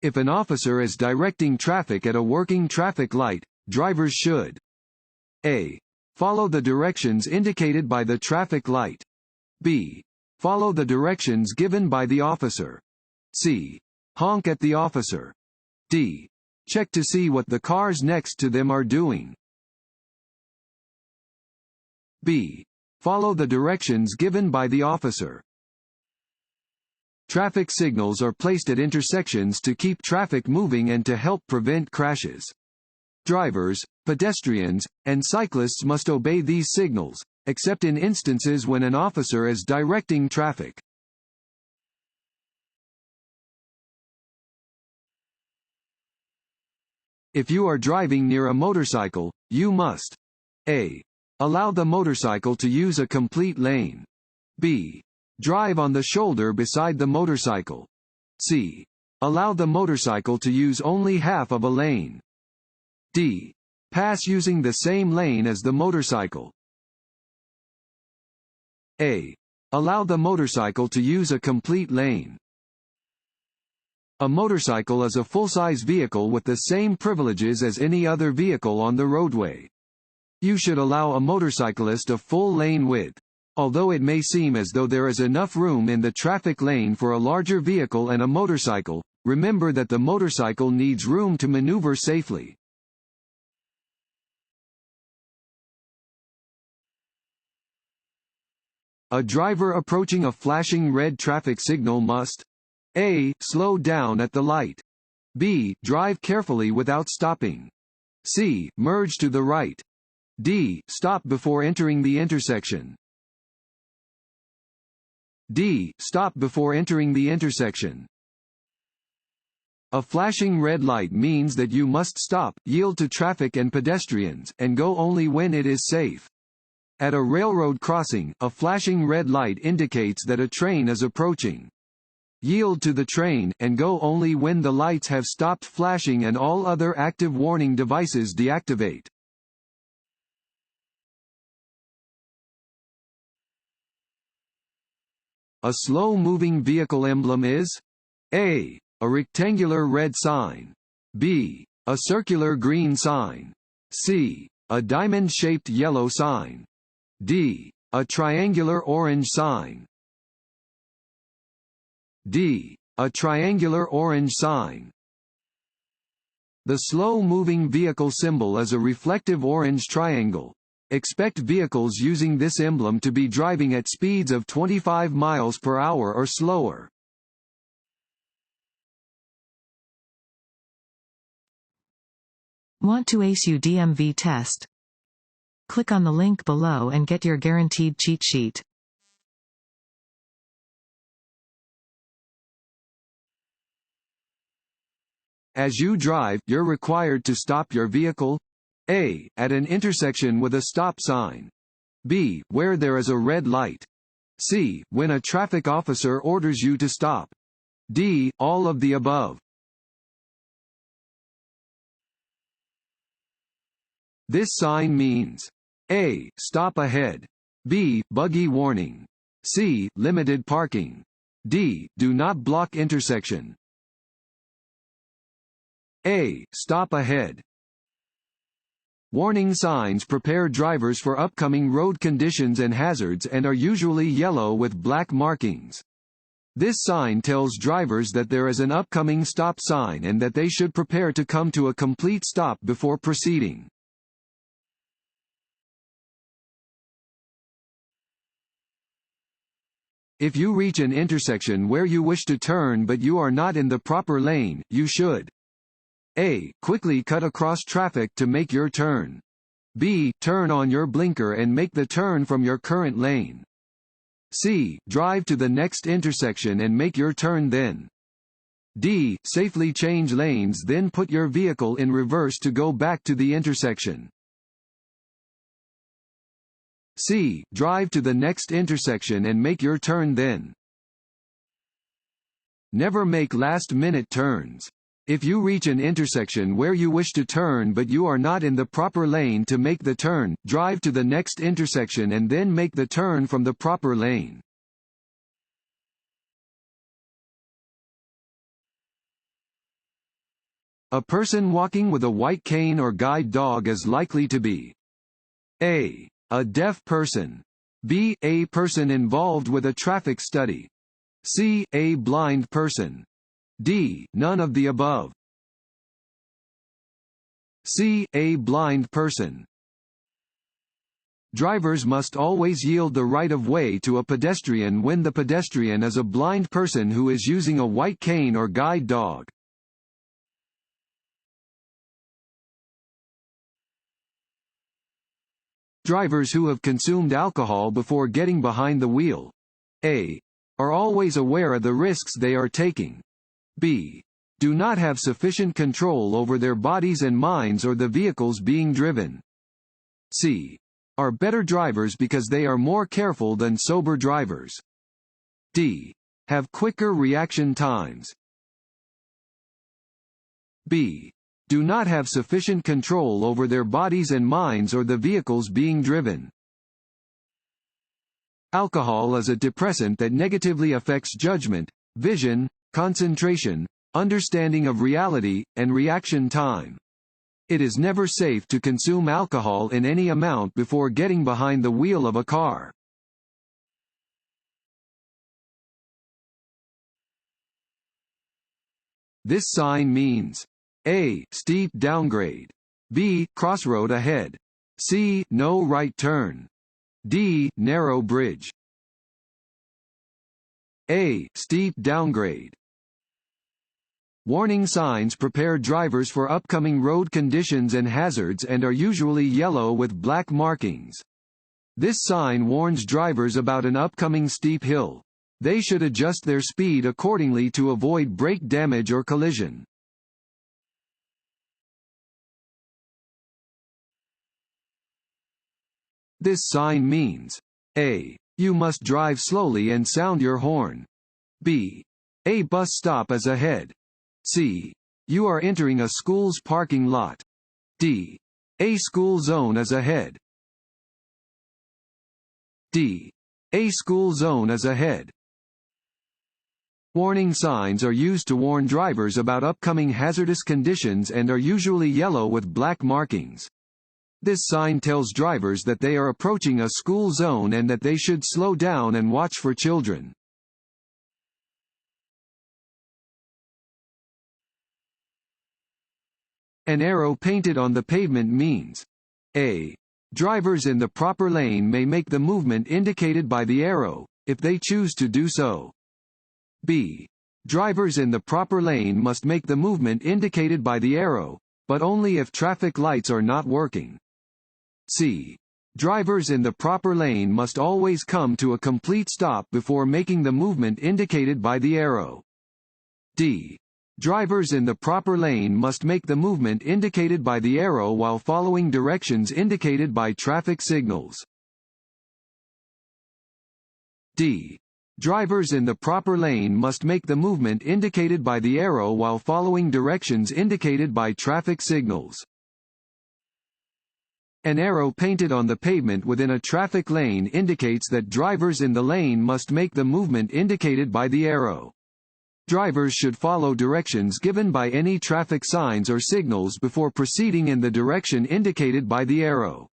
If an officer is directing traffic at a working traffic light, drivers should A. Follow the directions indicated by the traffic light. B. Follow the directions given by the officer. C. Honk at the officer. D. Check to see what the cars next to them are doing. B. Follow the directions given by the officer. Traffic signals are placed at intersections to keep traffic moving and to help prevent crashes. Drivers, pedestrians, and cyclists must obey these signals, except in instances when an officer is directing traffic. If you are driving near a motorcycle, you must A. Allow the motorcycle to use a complete lane. B. Drive on the shoulder beside the motorcycle. C. Allow the motorcycle to use only half of a lane. D. Pass using the same lane as the motorcycle. A. Allow the motorcycle to use a complete lane. A motorcycle is a full-size vehicle with the same privileges as any other vehicle on the roadway. You should allow a motorcyclist a full lane width. Although it may seem as though there is enough room in the traffic lane for a larger vehicle and a motorcycle, remember that the motorcycle needs room to maneuver safely. A driver approaching a flashing red traffic signal must A. Slow down at the light. B. Drive carefully without stopping. C. Merge to the right. D. Stop before entering the intersection. D. Stop before entering the intersection. A flashing red light means that you must stop, yield to traffic and pedestrians, and go only when it is safe. At a railroad crossing, a flashing red light indicates that a train is approaching. Yield to the train, and go only when the lights have stopped flashing and all other active warning devices deactivate. A slow-moving vehicle emblem is A. A rectangular red sign. B. A circular green sign. C. A diamond-shaped yellow sign. D. A triangular orange sign. D. A triangular orange sign. The slow-moving vehicle symbol is a reflective orange triangle. Expect vehicles using this emblem to be driving at speeds of 25 miles per hour or slower. Want to ace your DMV test? Click on the link below and get your guaranteed cheat sheet. As you drive, you're required to stop your vehicle A. At an intersection with a stop sign. B. Where there is a red light. C. When a traffic officer orders you to stop. D. All of the above. This sign means A. Stop ahead. B. Buggy warning. C. Limited parking. D. Do not block intersection. A. Stop ahead. Warning signs prepare drivers for upcoming road conditions and hazards and are usually yellow with black markings. This sign tells drivers that there is an upcoming stop sign and that they should prepare to come to a complete stop before proceeding. If you reach an intersection where you wish to turn but you are not in the proper lane, you should A. Quickly cut across traffic to make your turn. B. Turn on your blinker and make the turn from your current lane. C. Drive to the next intersection and make your turn then. D. Safely change lanes then put your vehicle in reverse to go back to the intersection. C. Drive to the next intersection and make your turn then. Never make last-minute turns. If you reach an intersection where you wish to turn but you are not in the proper lane to make the turn, drive to the next intersection and then make the turn from the proper lane. A person walking with a white cane or guide dog is likely to be A. A deaf person. B. A person involved with a traffic study. C. A blind person. D. None of the above. C. A blind person. Drivers must always yield the right-of-way to a pedestrian when the pedestrian is a blind person who is using a white cane or guide dog. Drivers who have consumed alcohol before getting behind the wheel. A. Are always aware of the risks they are taking. B. Do not have sufficient control over their bodies and minds or the vehicles being driven. C. Are better drivers because they are more careful than sober drivers. D. Have quicker reaction times. B. Do not have sufficient control over their bodies and minds or the vehicles being driven. Alcohol is a depressant that negatively affects judgment, vision, concentration, understanding of reality, and reaction time. It is never safe to consume alcohol in any amount before getting behind the wheel of a car. This sign means A. Steep downgrade. B. Crossroad ahead. C. No right turn. D. Narrow bridge. A. Steep downgrade. Warning signs prepare drivers for upcoming road conditions and hazards and are usually yellow with black markings. This sign warns drivers about an upcoming steep hill. They should adjust their speed accordingly to avoid brake damage or collision. This sign means A. You must drive slowly and sound your horn. B. A bus stop is ahead. C. You are entering a school's parking lot. D. A school zone is ahead. D. A school zone is ahead. Warning signs are used to warn drivers about upcoming hazardous conditions and are usually yellow with black markings. This sign tells drivers that they are approaching a school zone and that they should slow down and watch for children. An arrow painted on the pavement means A. Drivers in the proper lane may make the movement indicated by the arrow, if they choose to do so. B. Drivers in the proper lane must make the movement indicated by the arrow, but only if traffic lights are not working. C. Drivers in the proper lane must always come to a complete stop before making the movement indicated by the arrow. D. Drivers in the proper lane must make the movement indicated by the arrow while following directions indicated by traffic signals. D. Drivers in the proper lane must make the movement indicated by the arrow while following directions indicated by traffic signals. An arrow painted on the pavement within a traffic lane indicates that drivers in the lane must make the movement indicated by the arrow. Drivers should follow directions given by any traffic signs or signals before proceeding in the direction indicated by the arrow.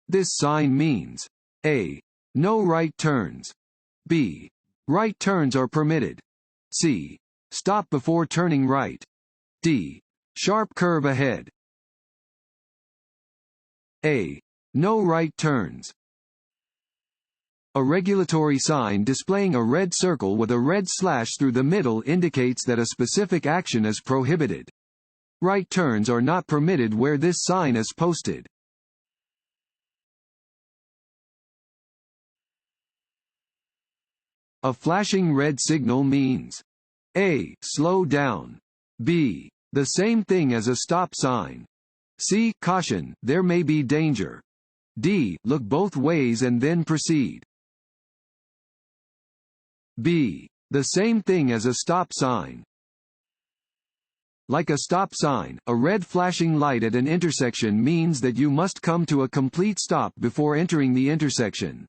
This sign means A. No right turns. B. Right turns are permitted. C. Stop before turning right. D. Sharp curve ahead. A. No right turns. A regulatory sign displaying a red circle with a red slash through the middle indicates that a specific action is prohibited. Right turns are not permitted where this sign is posted. A flashing red signal means A. Slow down. B. The same thing as a stop sign. C. Caution, there may be danger. D. Look both ways and then proceed. B. The same thing as a stop sign. Like a stop sign, a red flashing light at an intersection means that you must come to a complete stop before entering the intersection.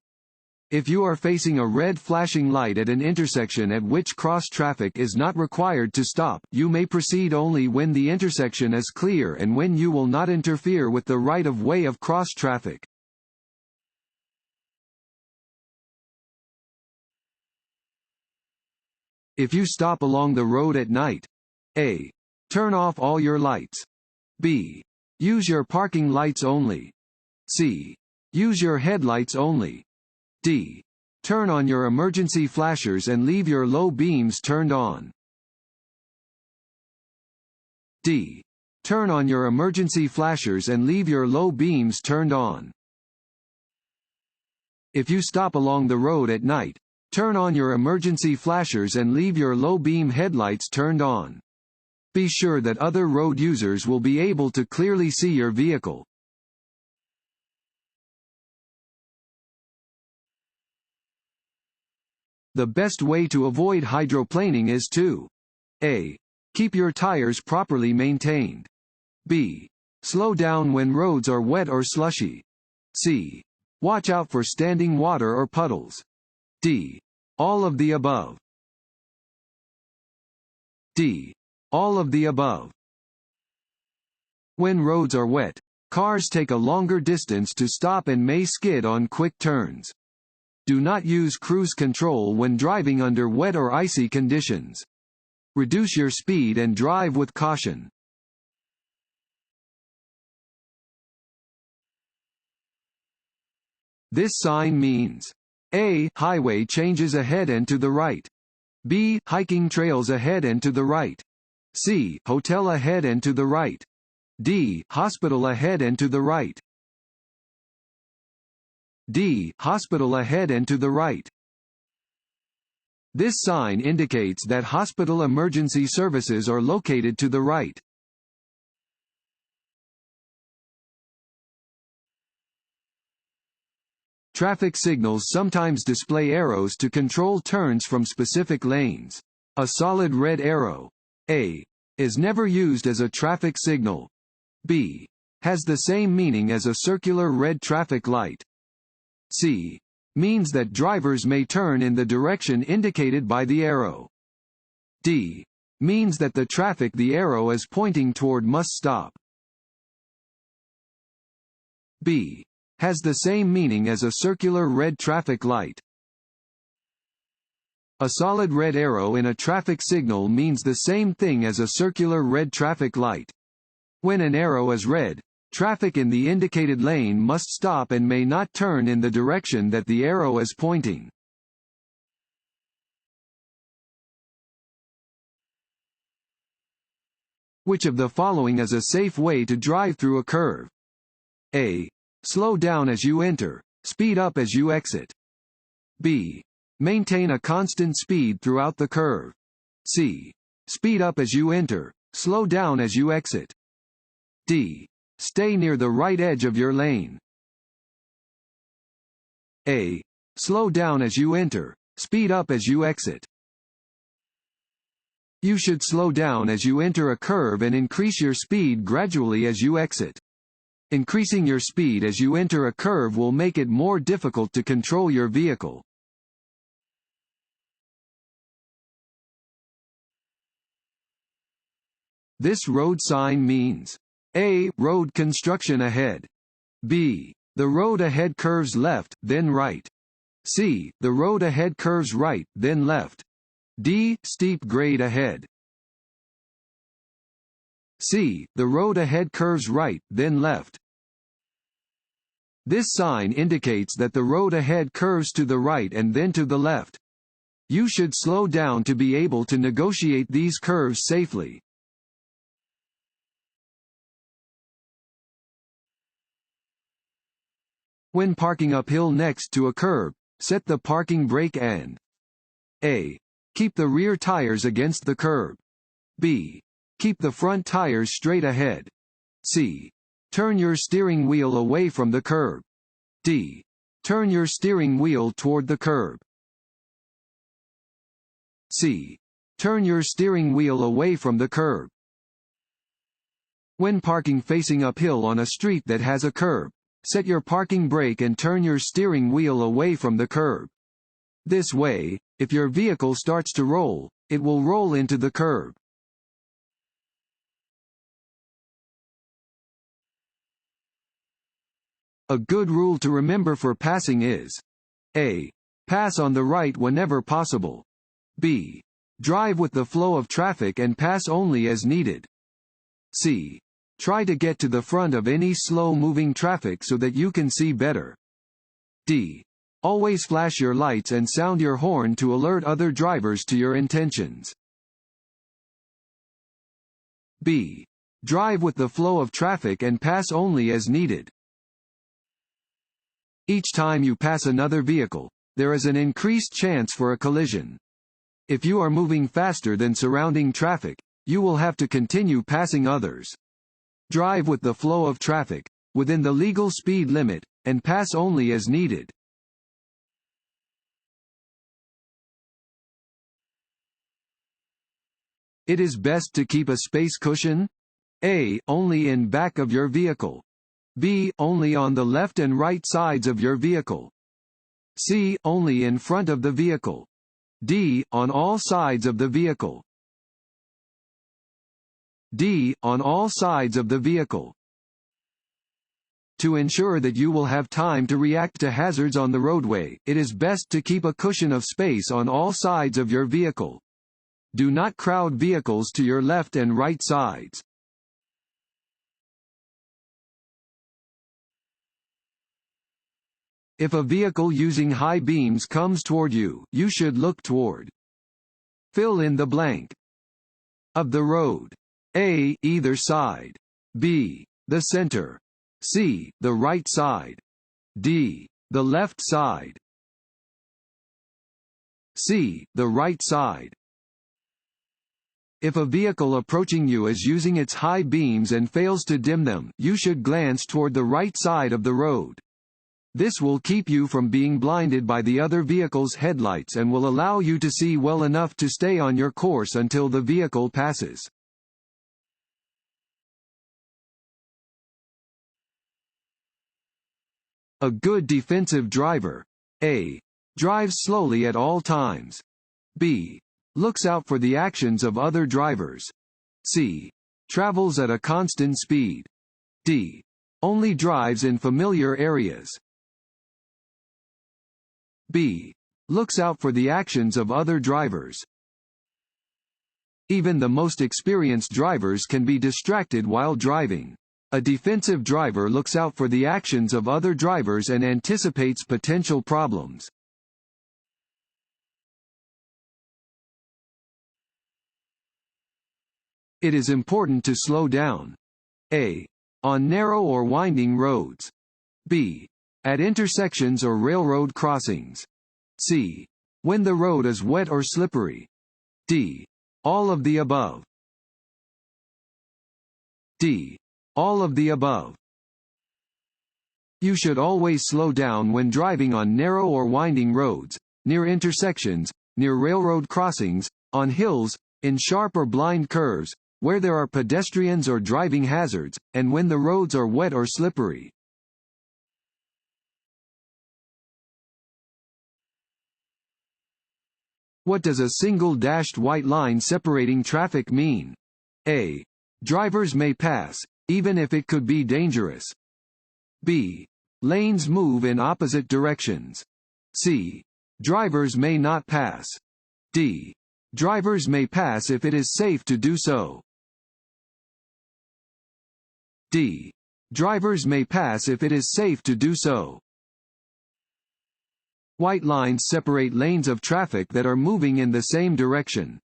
If you are facing a red flashing light at an intersection at which cross traffic is not required to stop, you may proceed only when the intersection is clear and when you will not interfere with the right-of-way of cross traffic. If you stop along the road at night, A. Turn off all your lights. B. Use your parking lights only. C. Use your headlights only. D. Turn on your emergency flashers and leave your low beams turned on. D. Turn on your emergency flashers and leave your low beams turned on. If you stop along the road at night, turn on your emergency flashers and leave your low beam headlights turned on. Be sure that other road users will be able to clearly see your vehicle. The best way to avoid hydroplaning is to A. Keep your tires properly maintained. B. Slow down when roads are wet or slushy. C. Watch out for standing water or puddles. D. All of the above. D. All of the above. When roads are wet, cars take a longer distance to stop and may skid on quick turns. Do not use cruise control when driving under wet or icy conditions. Reduce your speed and drive with caution. This sign means A. Highway changes ahead and to the right. B. Hiking trails ahead and to the right. C. Hotel ahead and to the right. D. Hospital ahead and to the right. D. Hospital ahead and to the right. This sign indicates that hospital emergency services are located to the right. Traffic signals sometimes display arrows to control turns from specific lanes. A solid red arrow, A, is never used as a traffic signal. B, has the same meaning as a circular red traffic light. C, means that drivers may turn in the direction indicated by the arrow. D, means that the traffic the arrow is pointing toward must stop. B, has the same meaning as a circular red traffic light. A solid red arrow in a traffic signal means the same thing as a circular red traffic light. When an arrow is red, traffic in the indicated lane must stop and may not turn in the direction that the arrow is pointing. Which of the following is a safe way to drive through a curve? A. Slow down as you enter, speed up as you exit. B. Maintain a constant speed throughout the curve. C. Speed up as you enter, slow down as you exit. D. Stay near the right edge of your lane. A. Slow down as you enter, speed up as you exit. You should slow down as you enter a curve and increase your speed gradually as you exit. Increasing your speed as you enter a curve will make it more difficult to control your vehicle. This road sign means A. Road construction ahead. B. The road ahead curves left, then right. C. The road ahead curves right, then left. D. Steep grade ahead. C. The road ahead curves right, then left. This sign indicates that the road ahead curves to the right and then to the left. You should slow down to be able to negotiate these curves safely. When parking uphill next to a curb, set the parking brake and A. Keep the rear tires against the curb. B. Keep the front tires straight ahead. C. Turn your steering wheel away from the curb. D. Turn your steering wheel toward the curb. C. Turn your steering wheel away from the curb. When parking facing uphill on a street that has a curb, set your parking brake and turn your steering wheel away from the curb. This way, if your vehicle starts to roll, it will roll into the curb. A good rule to remember for passing is: A. Pass on the right whenever possible. B. Drive with the flow of traffic and pass only as needed. C. Try to get to the front of any slow-moving traffic so that you can see better. D. Always flash your lights and sound your horn to alert other drivers to your intentions. B. Drive with the flow of traffic and pass only as needed. Each time you pass another vehicle, there is an increased chance for a collision. If you are moving faster than surrounding traffic, you will have to continue passing others. Drive with the flow of traffic, within the legal speed limit, and pass only as needed. It is best to keep a space cushion: A. Only in back of your vehicle. B. Only on the left and right sides of your vehicle. C. Only in front of the vehicle. D. On all sides of the vehicle. D. On all sides of the vehicle. To ensure that you will have time to react to hazards on the roadway, it is best to keep a cushion of space on all sides of your vehicle. Do not crowd vehicles to your left and right sides. If a vehicle using high beams comes toward you, you should look toward. Fill in the blank. Of the road. A. Either side. B. The center. C. The right side. D. The left side. C. The right side. If a vehicle approaching you is using its high beams and fails to dim them, you should glance toward the right side of the road. This will keep you from being blinded by the other vehicle's headlights and will allow you to see well enough to stay on your course until the vehicle passes. A good defensive driver: A. Drives slowly at all times. B. Looks out for the actions of other drivers. C. Travels at a constant speed. D. Only drives in familiar areas. B. Looks out for the actions of other drivers. Even the most experienced drivers can be distracted while driving. A defensive driver looks out for the actions of other drivers and anticipates potential problems. It is important to slow down. A. On narrow or winding roads. B. At intersections or railroad crossings. C. When the road is wet or slippery. D. All of the above. D. All of the above. You should always slow down when driving on narrow or winding roads, near intersections, near railroad crossings, on hills, in sharp or blind curves, where there are pedestrians or driving hazards, and when the roads are wet or slippery. What does a single dashed white line separating traffic mean? A. Drivers may pass, even if it could be dangerous. B. Lanes move in opposite directions. C. Drivers may not pass. D. Drivers may pass if it is safe to do so. D. Drivers may pass if it is safe to do so. White lines separate lanes of traffic that are moving in the same direction.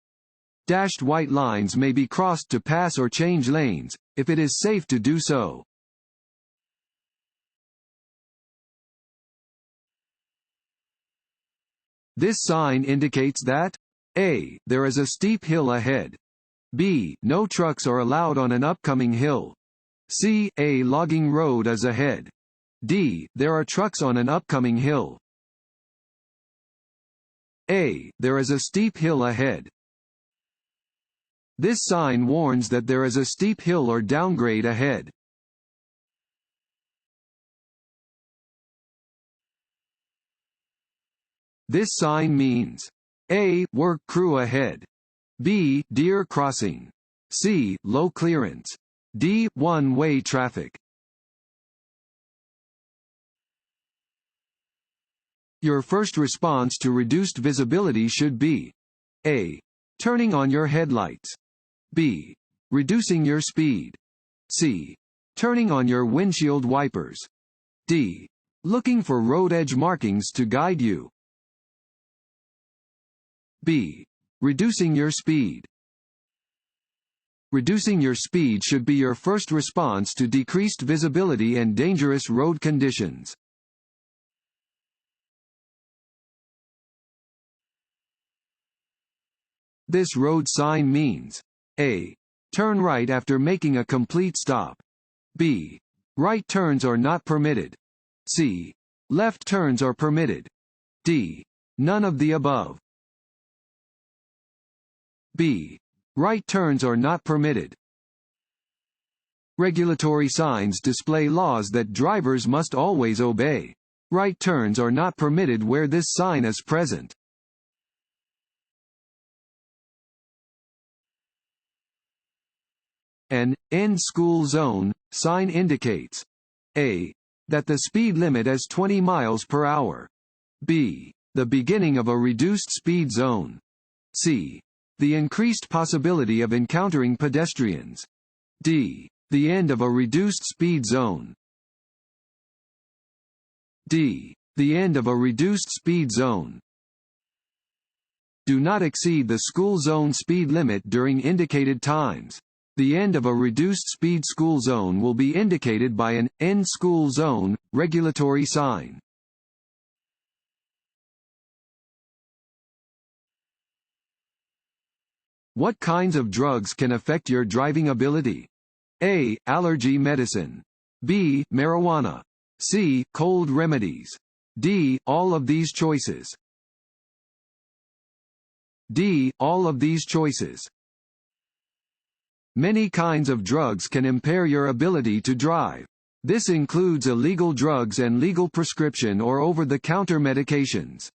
Dashed white lines may be crossed to pass or change lanes, if it is safe to do so. This sign indicates that A. There is a steep hill ahead. B. No trucks are allowed on an upcoming hill. C. A logging road is ahead. D. There are trucks on an upcoming hill. A. There is a steep hill ahead. This sign warns that there is a steep hill or downgrade ahead. This sign means A. Work crew ahead. B. Deer crossing. C. Low clearance. D. One-way traffic. Your first response to reduced visibility should be A. Turning on your headlights. B. Reducing your speed. C. Turning on your windshield wipers. D. Looking for road edge markings to guide you. B. Reducing your speed. Reducing your speed should be your first response to decreased visibility and dangerous road conditions. This road sign means A. Turn right after making a complete stop. B. Right turns are not permitted. C. Left turns are permitted. D. None of the above. B. Right turns are not permitted. Regulatory signs display laws that drivers must always obey. Right turns are not permitted where this sign is present. An end school zone sign indicates A. That the speed limit is 20 miles per hour. B. The beginning of a reduced speed zone. C. The increased possibility of encountering pedestrians. D. The end of a reduced speed zone. D. The end of a reduced speed zone. Do not exceed the school zone speed limit during indicated times. The end of a reduced speed school zone will be indicated by an end school zone regulatory sign. What kinds of drugs can affect your driving ability? A. Allergy medicine. B. Marijuana. C. Cold remedies. D. All of these choices. D. All of these choices. Many kinds of drugs can impair your ability to drive. This includes illegal drugs and legal prescription or over-the-counter medications.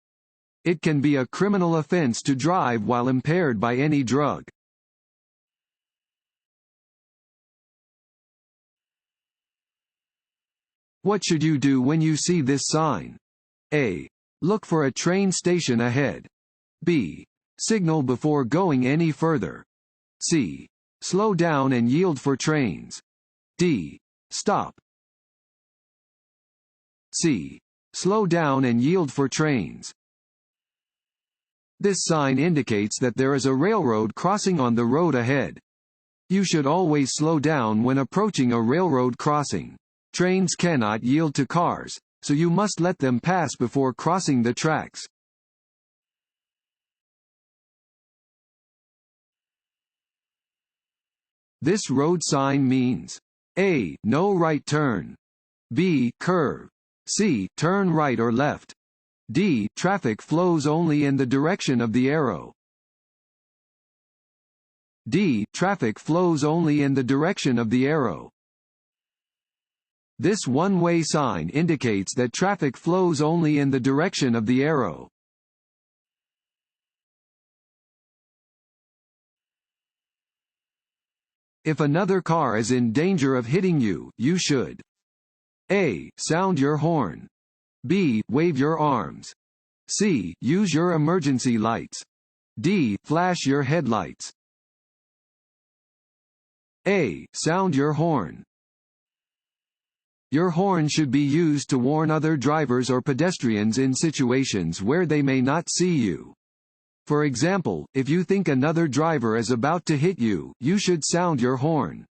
It can be a criminal offense to drive while impaired by any drug. What should you do when you see this sign? A. Look for a train station ahead. B. Signal before going any further. C. Slow down and yield for trains. D. Stop. C. Slow down and yield for trains. This sign indicates that there is a railroad crossing on the road ahead. You should always slow down when approaching a railroad crossing. Trains cannot yield to cars, so you must let them pass before crossing the tracks. This road sign means A. No right turn. B. Curve. C. Turn right or left. D. Traffic flows only in the direction of the arrow. D. Traffic flows only in the direction of the arrow. This one-way sign indicates that traffic flows only in the direction of the arrow. If another car is in danger of hitting you, you should A. Sound your horn. B. Wave your arms. C. Use your emergency lights. D. Flash your headlights. A. Sound your horn. Your horn should be used to warn other drivers or pedestrians in situations where they may not see you. For example, if you think another driver is about to hit you, you should sound your horn.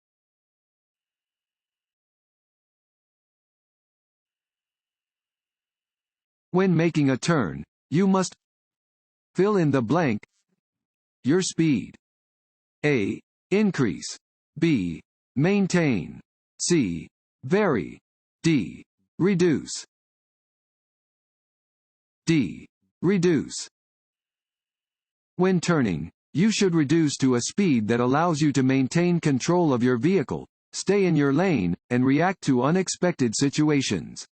When making a turn, you must fill in the blank. Your speed. A. Increase. B. Maintain. C. Vary. D. Reduce. D. Reduce. When turning, you should reduce to a speed that allows you to maintain control of your vehicle, stay in your lane, and react to unexpected situations.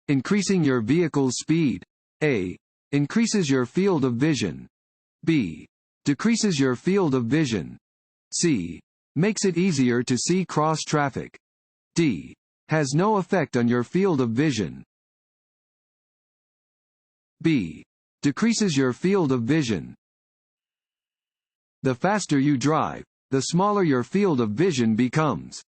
Increasing your vehicle's speed. A. Increases your field of vision. B. Decreases your field of vision. C. Makes it easier to see cross traffic. D. Has no effect on your field of vision. B. Decreases your field of vision. The faster you drive, the smaller your field of vision becomes.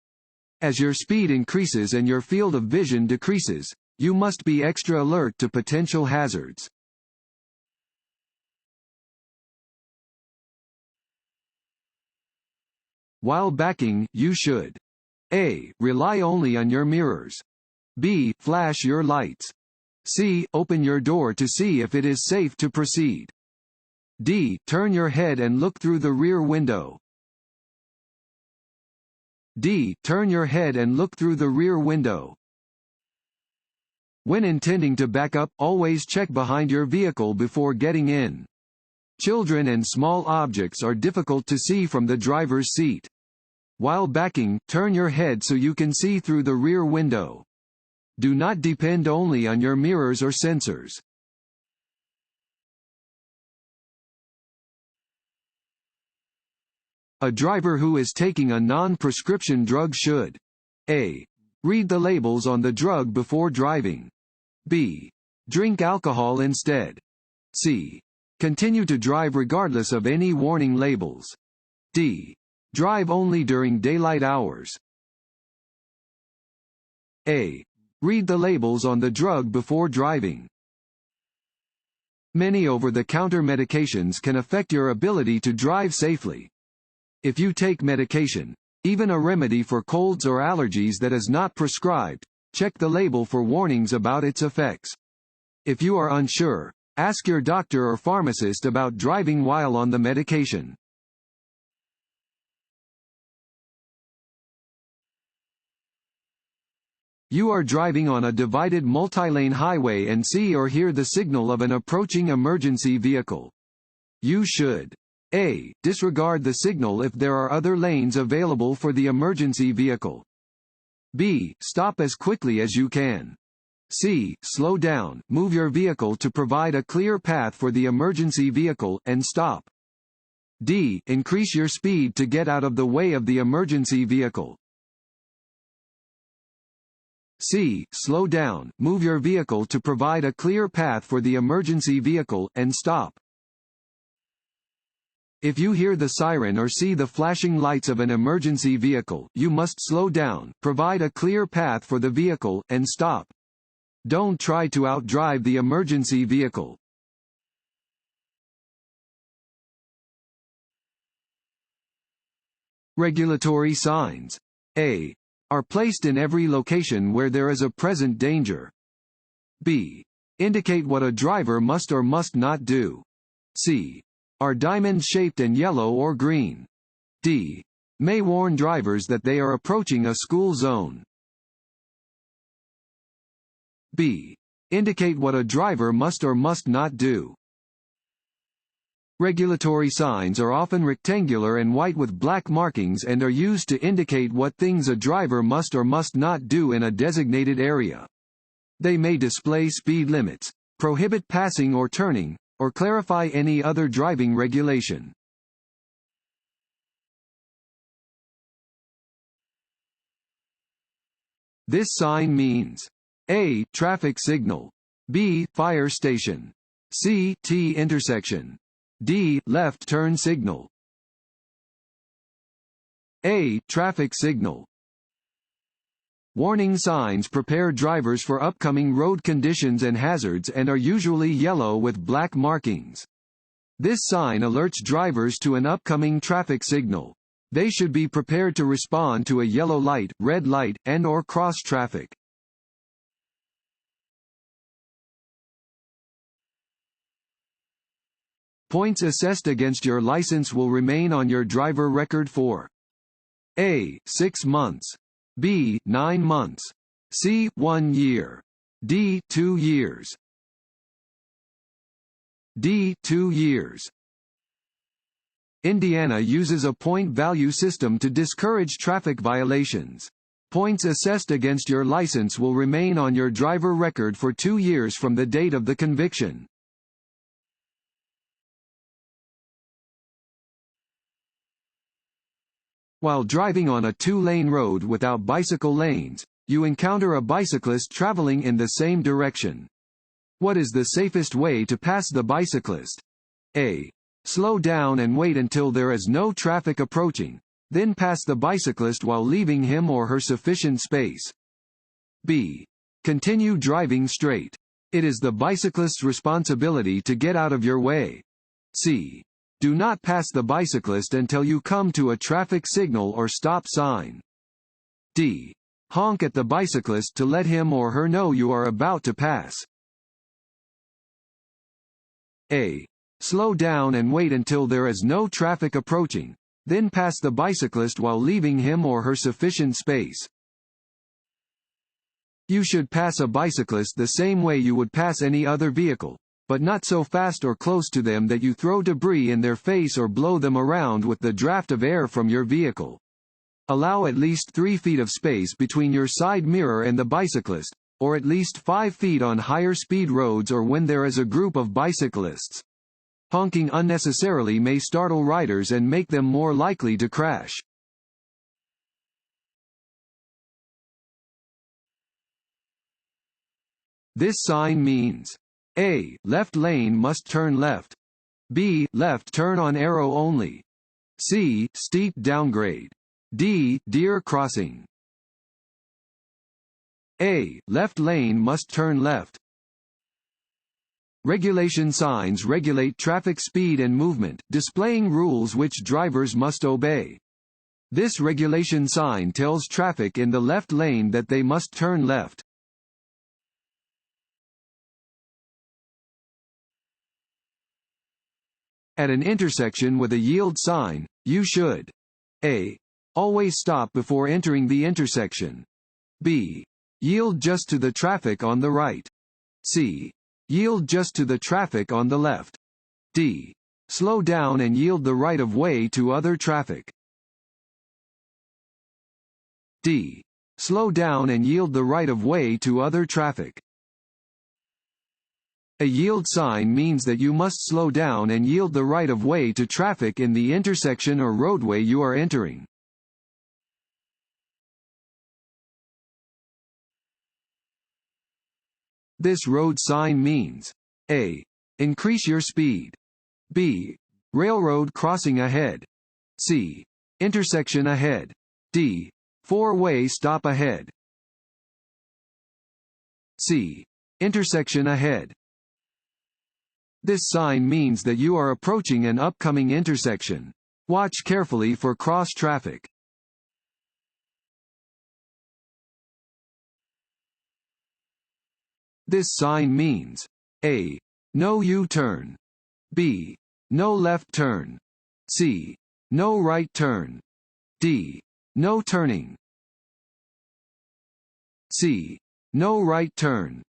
As your speed increases and your field of vision decreases, you must be extra alert to potential hazards. While backing, you should: A. Rely only on your mirrors. B. Flash your lights. C. Open your door to see if it is safe to proceed. D. Turn your head and look through the rear window. D. Turn your head and look through the rear window. When intending to back up, always check behind your vehicle before getting in. Children and small objects are difficult to see from the driver's seat. While backing, turn your head so you can see through the rear window. Do not depend only on your mirrors or sensors. A driver who is taking a non-prescription drug should: A. Read the labels on the drug before driving. B. Drink alcohol instead. C. Continue to drive regardless of any warning labels. D. Drive only during daylight hours. A. Read the labels on the drug before driving. Many over-the-counter medications can affect your ability to drive safely. If you take medication, even a remedy for colds or allergies that is not prescribed, check the label for warnings about its effects. If you are unsure, ask your doctor or pharmacist about driving while on the medication. You are driving on a divided multi-lane highway and see or hear the signal of an approaching emergency vehicle. You should: A. Disregard the signal if there are other lanes available for the emergency vehicle. B. Stop as quickly as you can. C. Slow down, move your vehicle to provide a clear path for the emergency vehicle, and stop. D. Increase your speed to get out of the way of the emergency vehicle. C. Slow down, move your vehicle to provide a clear path for the emergency vehicle, and stop. If you hear the siren or see the flashing lights of an emergency vehicle, you must slow down, provide a clear path for the vehicle, and stop. Don't try to outdrive the emergency vehicle. Regulatory signs. A. Are placed in every location where there is a present danger. B. Indicate what a driver must or must not do. C. Are diamond-shaped and yellow or green. D. May warn drivers that they are approaching a school zone. B. Indicate what a driver must or must not do. Regulatory signs are often rectangular and white with black markings and are used to indicate what things a driver must or must not do in a designated area. They may display speed limits, prohibit passing or turning, or clarify any other driving regulation. This sign means: A. Traffic signal. B. Fire station. C. T intersection. D. Left turn signal. A. Traffic signal. Warning signs prepare drivers for upcoming road conditions and hazards and are usually yellow with black markings. This sign alerts drivers to an upcoming traffic signal. They should be prepared to respond to a yellow light, red light, and/or cross traffic. Points assessed against your license will remain on your driver record for: A. 6 months. B. 9 months. C. 1 year. D. 2 years. D. 2 years. Indiana uses a point value system to discourage traffic violations. Points assessed against your license will remain on your driver record for 2 years from the date of the conviction. While driving on a 2-lane road without bicycle lanes, you encounter a bicyclist traveling in the same direction. What is the safest way to pass the bicyclist? A. Slow down and wait until there is no traffic approaching, then pass the bicyclist while leaving him or her sufficient space. B. Continue driving straight. It is the bicyclist's responsibility to get out of your way. C. Do not pass the bicyclist until you come to a traffic signal or stop sign. D. Honk at the bicyclist to let him or her know you are about to pass. A. Slow down and wait until there is no traffic approaching, then pass the bicyclist while leaving him or her sufficient space. You should pass a bicyclist the same way you would pass any other vehicle, but not so fast or close to them that you throw debris in their face or blow them around with the draft of air from your vehicle. Allow at least 3 feet of space between your side mirror and the bicyclist, or at least 5 feet on higher speed roads or when there is a group of bicyclists. Honking unnecessarily may startle riders and make them more likely to crash. This sign means: A. Left lane must turn left. B. Left turn on arrow only. C. Steep downgrade. D. Deer crossing. A. Left lane must turn left. Regulation signs regulate traffic speed and movement, displaying rules which drivers must obey. This regulation sign tells traffic in the left lane that they must turn left. At an intersection with a yield sign, you should: A. Always stop before entering the intersection. B. Yield just to the traffic on the right. C. Yield just to the traffic on the left. D. Slow down and yield the right of way to other traffic. D. Slow down and yield the right of way to other traffic. A yield sign means that you must slow down and yield the right of way to traffic in the intersection or roadway you are entering. This road sign means: A. Increase your speed. B. Railroad crossing ahead. C. Intersection ahead. D. 4-way stop ahead. C. Intersection ahead. This sign means that you are approaching an upcoming intersection. Watch carefully for cross traffic. This sign means: A. No U-turn. B. No left turn. C. No right turn. D. No turning. C. No right turn.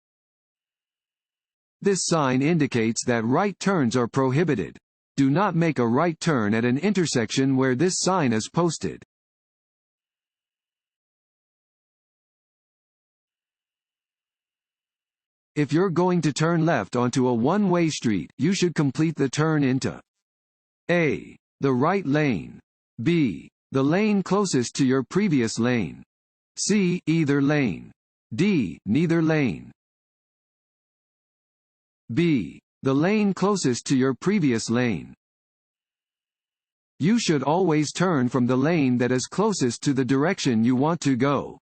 This sign indicates that right turns are prohibited. Do not make a right turn at an intersection where this sign is posted. If you're going to turn left onto a one-way street, you should complete the turn into: A. The right lane. B. The lane closest to your previous lane. C. Either lane. D. Neither lane. B. The lane closest to your previous lane. You should always turn from the lane that is closest to the direction you want to go.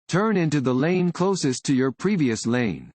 Turn into the lane closest to your previous lane.